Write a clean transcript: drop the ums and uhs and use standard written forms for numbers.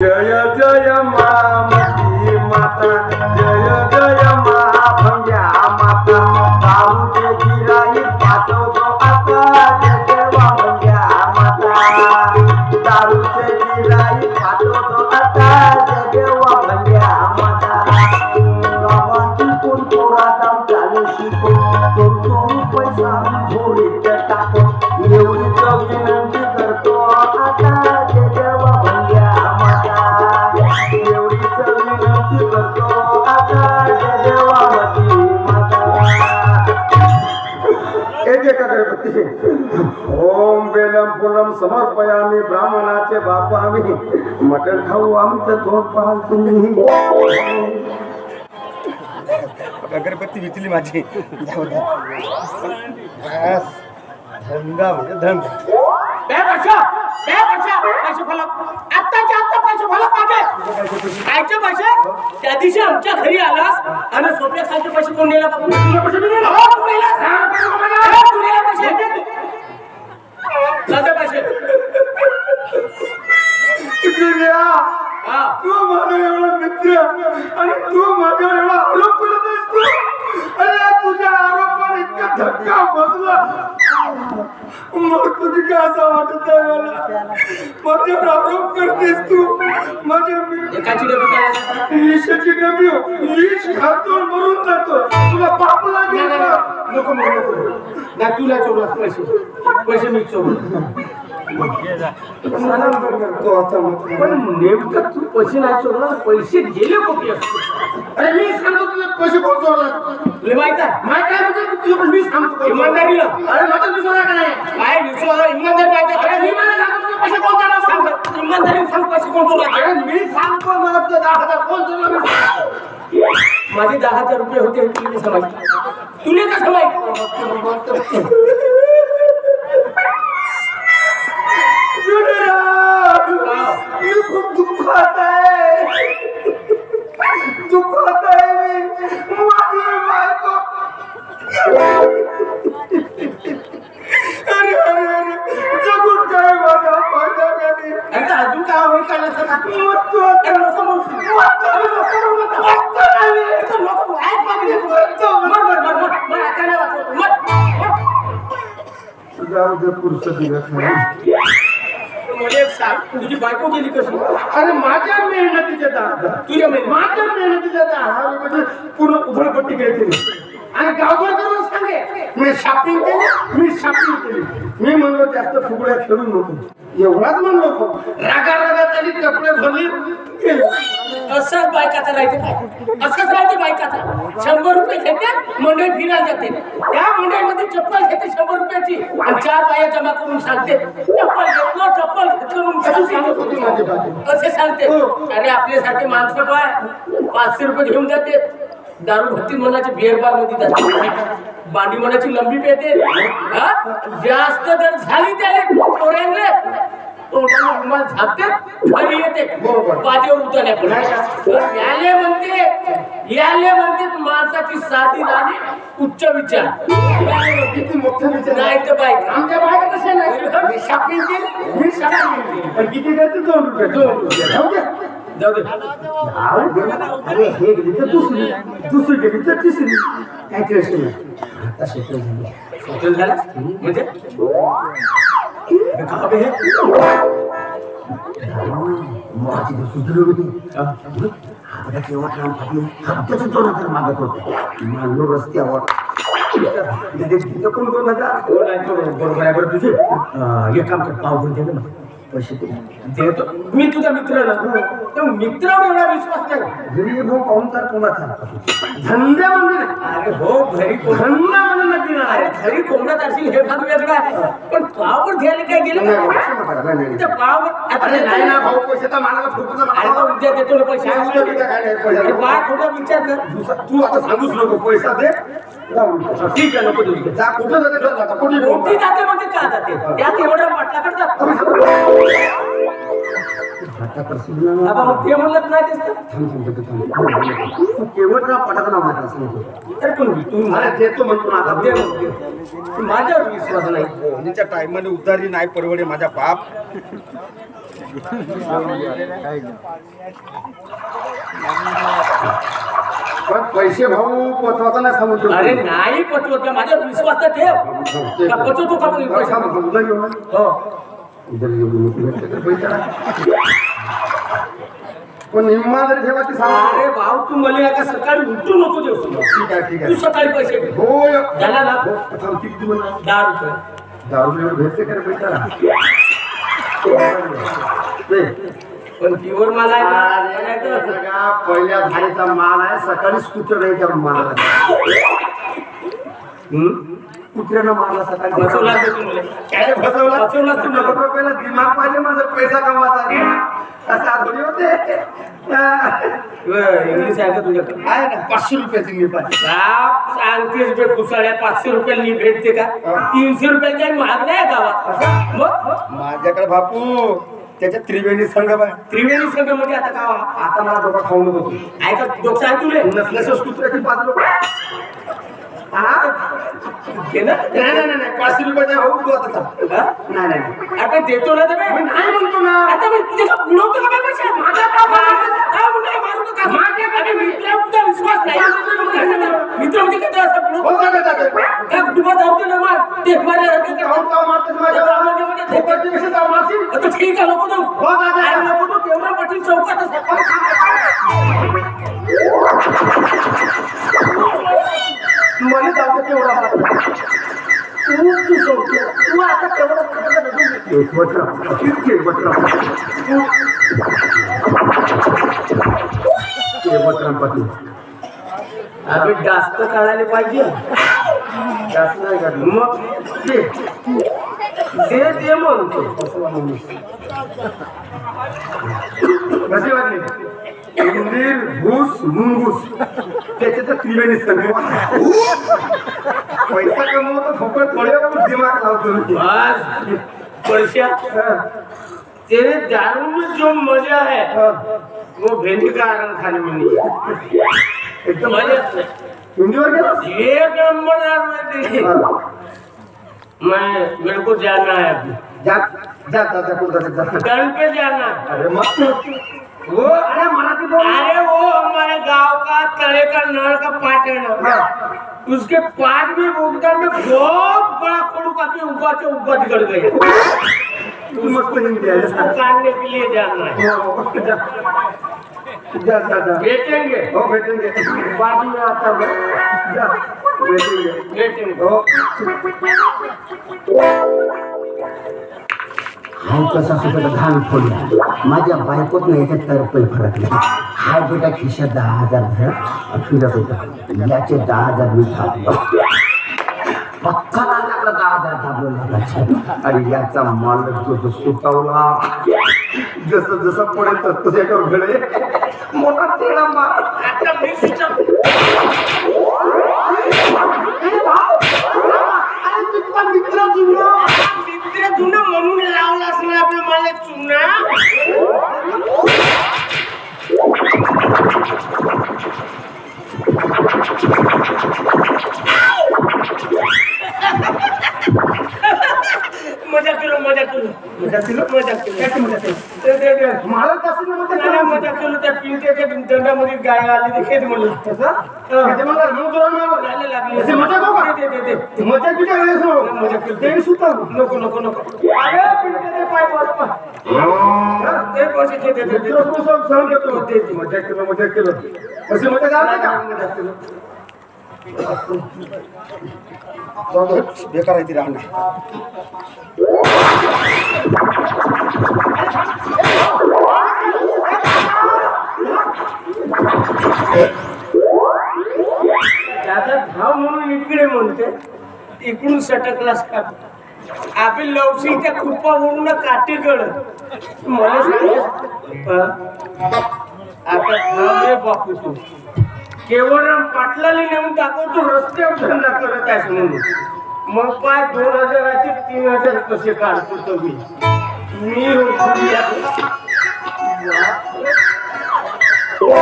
जय जय मामती माता, जय जय महाभंग्या माता, दारूचे गिराई पाठवतो आता, जय देवा भंग्या माता, दारूचे गिराई पाठवतो आता, जय देवा भंग्या माता, गावातील कोण पोरा दाम चालू शिको, तो पैसा झोळीत टाको, एवढीच विनंती करतो आता, जय देवा भंग्या माता, एवढीच विनंती करतो आता, जय देवावती माता. एक एक अगरबत्ती. ओम बेलम फुलम समर्पयामी, ब्राह्मणाचे बाप आम्ही, मटण खाऊ आम्ही तर तोंड पाहाल तुम्ही. अगरबत्ती विचली माझी. जाऊ द्या. बस. धंदा म्हणजे धंदा. पैसे फलक आत्ताच्या आत्ता पैसे फलक मागे कायचे पैसे. त्या दिवशी आमच्या घरी आलास आणि सोप्या खायचे पैसे कोण नेला बाबू? तुझे पैसे दिले ना? तू नेला पैसे. जाते पैसे. तू माझा एवढा मित्र आणि तू माझ्यावर एवढा आरोप करत असतो. अरे तुझ्या आरोपाने इतका धक्का बसला, मग तुझी काय असं वाटत आहे मला? माझ्यावर आरोप करतेस तू. माझ्या एकाची डबी काय विषाची डबी विष खातो मरून जातो. तुला पाप लागेल. नको नाही तुला चोरलास पैसे मी चोरलो. तो आता पण नेमकं तू पैसे नाही चोरला, पैसे गेले कुठे असते? अरे मी सांगतो तुला पैसे कोण चोरला. तुला माहित आहे म्हणजे तुझे पैसे मी सांगतो इमानदारीला. अरे माझा विश्वास काय काय विश्वास इमानदारी नाही. अरे मी मला सांगतो तुझे पैसे कोण चोरला सांग. इमानदारी सांग पैसे कोण चोरला. अरे मी सांगतो मला तुझे 10,000 कोण चोरला मी सांगतो. माझे 10,000 रुपये होते तुला समज. तुला कसं माहित? मी खूप दुःखात आहे. दुःखात आहे मी. माझी बायको. अरे अरे अरे जगून काय माझा फायदा नाही. अरे अजून काय होईल काय नसतं. तुझी बायको गेली कशी? अरे माझ्या मेहनतीच्या 10,000. तुझ्या माझ्या मेहनतीच्या 10,000 म्हणजे पूर्ण उधळपट्टी केली. आणि गावभर करून सांगे मी शॉपिंग केली. मी म्हणलो जास्त फुगड्या खेळू नको. एवढाच म्हणलो. रागा त्यांनी कपडे भरली केले. असंच बायकाचा राहते. असंच राहते बायकाचा. 100 रुपये घेते मंडई फिरायला जाते. त्या मंडईमध्ये चप्पल घेते 100 रुपयाची आणि 4 पाया जमा करून सांगते चप्पल घेतलं म्हणून सांगते. असे सांगते. अरे आपल्यासारखे माणसं काय 500 रुपये घेऊन जाते. दारू भरती मनाची बिअर बार मध्ये जाते. बांडी मनाची लंबी पेते. जास्त जर झाली त्याने पोऱ्यांना तोंडाला रुमाल झाकते घरी येते बाजेवर उतरण्यापूर्वी. याले म्हणते माणसाची साधी राणी उच्च विचार. किती मोठा विचार. नाही तर बाईक आमच्या बायका तशा नाही. मी शॉपिंग केली. किती घेते? 2 रुपये. जाऊ दे. अरे हे गेली तर दुसरी गेली तर तिसरी. काय टेन्शन नाही. आता सेटल झाला म्हणजे माझी सुधरली होती. हप्त्याचे 2,000 मागत होते. मानलो रस्त्यावर कोण 2,000 बरोबर आहे. बरं तुझे एक काम कर. पाव घेऊन दे ना पैसे देतो. मी तुझा मित्र ना. तर मित्रावर एवढा विश्वास नाही. घरी भाऊ पाहुणचार कोणाचा धंद्या म्हणजे. अरे हो घरी धंदा म्हणजे नक्की ना. अरे घरी कोंबड्यात असेल हे फार वेगळं आहे. पण पावावर घ्यायला काय गेलं त्या पावावर आता नाही ना भाऊ पैसे तर मला अरे उद्या देतो ना पैसे. बा थोडा विचार कर. तू आता सांगूच नको. पैसा दे. ठीक आहे नको देऊ. जा कुठं जाते कोणती जाते म्हणजे का जाते त्यात एवढा वाटला करतात. बाबा मग ते म्हणलं नाही तेच तू केवळ ना पटाका नाव माझ्या सांगतो. तर पण तू मला देतो म्हणतो ना आता दे माझ्यावर विश्वास नाही. होळीच्या टायमाने उधारी नाही परवडे माझा बाप. पण पैसे भाऊ पोचवायचा नाही सांगू अरे नाही पचवत का माझ्यावर विश्वास तर ठेव का पचवतो का पण पैसे? हो पण इमानदारी ठेवायची सांग. अरे भाऊ तू मला एका सकाळी उठू नको देऊ ठीक आहे ठीक तू आहे. सकाळी पैसे दे. हो झाला ना थांब, किती बोलला? 10 रुपये 10 रुपये भेटते का रे पैसा? पण प्युअर मला अरे, सगळा पहिल्या धारेचा माल आहे. सकाळीच कुत्र नाही त्या माल कुत्र्यानं मारला सकाळी. बसवला तुम्हाला काय फसवला? बसवलाच तुम्हाला. नको पहिला दिमाग पाहिजे माझा पैसा कमवायचा असा थोडी होते. इंग्लिश आहे का तुझ्याकडे? आहे ना 500 रुपयाची मी पाहिजे. बाप सांगतेस बे कुसाळ्या 500 रुपयाला भेटते का? 300 रुपयाला काही महाग नाही गावात. मग माझ्याकडे बापू त्याच्या त्रिवेणी संगम आहे. त्रिवेणी संघ म्हणजे आता गावा आता मला डोका खाऊ नको तू. ऐका डोकं आहे तुले नसल्यास कुत्र्याची 5 रुपये. घे ना. नाही नाही नाही 500 रुपयाचा होऊ तू आता चाल. हा? नाही नाही आता देतो ना तुम्ही. मी नाही म्हणतो ना. आता मी तुझे का बुडवतो का बे पैसे? माझा का नाही मारतो का? माझ्या मित्राचा विश्वास नाही. मित्र म्हणजे काय असं हो बुडवतो? जागा जागा. काय कुटुंबात जाऊ दे ना मग. ते माझ्या जाऊन जाऊ मारतेस माझ्या. फुकटची कशी जाऊ मारशील? आता ठीक आहे नको जाऊ. हो जागा. अरे नको तू तेवढा पाटील चौकात मला जाऊ दे तेवढा मार. तू चौकी तू आता तेवढा एक बटरा किती बटरा ते बटरा पाठी अरे जास्त काढायला पाहिजे. जास्त नाही काढलं. मग ते दे म्हणतो. कशी वाटली? उंदीर घुस मुंगूस त्याच्यात त्रिवेणी संगम. पैसा कमवतो फुकट थोडे दिमाग लावतो मी. बस पैसा तेरे दारू में जो मजा है वो भेंडी का आरंग खाने में नहीं है. एकदम मजा से हिंदीवर गेला. एक नंबर दारू है तेरी. मैं मेरे को जाना है अभी. जा जा जा जा कुठं जा. डन पे जाना है. अरे मग वो अरे मराठी बोल. अरे वो हमारे गांव का तले का नल का पाट है ना, उसके पाट में उगता में बहुत बड़ा कोड़ू का के ऊपर से ऊपर गड़ गया. तू मस्त हिंदी आहे. उसको काटने के लिए जाना है. जा जा जा जा. बेचेंगे हो भेटेंगे. बाद में आता है. जा भेटेंगे. बेचेंगे. हो हाय कसा सुद्धा घाण फोडला. माझ्या बायकोत नाही याच्यात तर रुपये फरक नाही. हाय बेटा खिशात 10,000 भर फिरत होता. याचे 10,000 मी थांबलो. पक्का लागला 10,000 थांबलो. आणि याचा मालक जो सुटावला जसं जसं पडेल तसं त्याच्यावर घडे मोठा तेडा मार. आता मी सुचव. मित्र जुना म्हणून लावला असणार आपल्या मला चुना. मजा केलो मजा केलो मजा केलो मजा केलो मजा केलो. मला कसं नाही, मजा केलो. त्या पिंट्याच्या दंडामध्ये गाय आली ते खेळ म्हणलं गायला लागली. दे. मजा किती मजा केलो. नको नको नको. अरे पिंट्याचे पाय पडपा. ते पैसे दे. मजा केलं असे मजा झाला का बेकार आहे ती राहणार. दादा धाव म्हणून इकडे म्हणते इकडून सटकलास का? आपली लवशी त्या कुप्पावरून काटेकड मला सांग. आता थांब रे बापू तू. केवळ पाटलाला नेऊन दाखवतो रस्त्यावर धंदा करत आहेस म्हणून. मग पाय 2,000चे 3,000 कसे काढतो तो मी.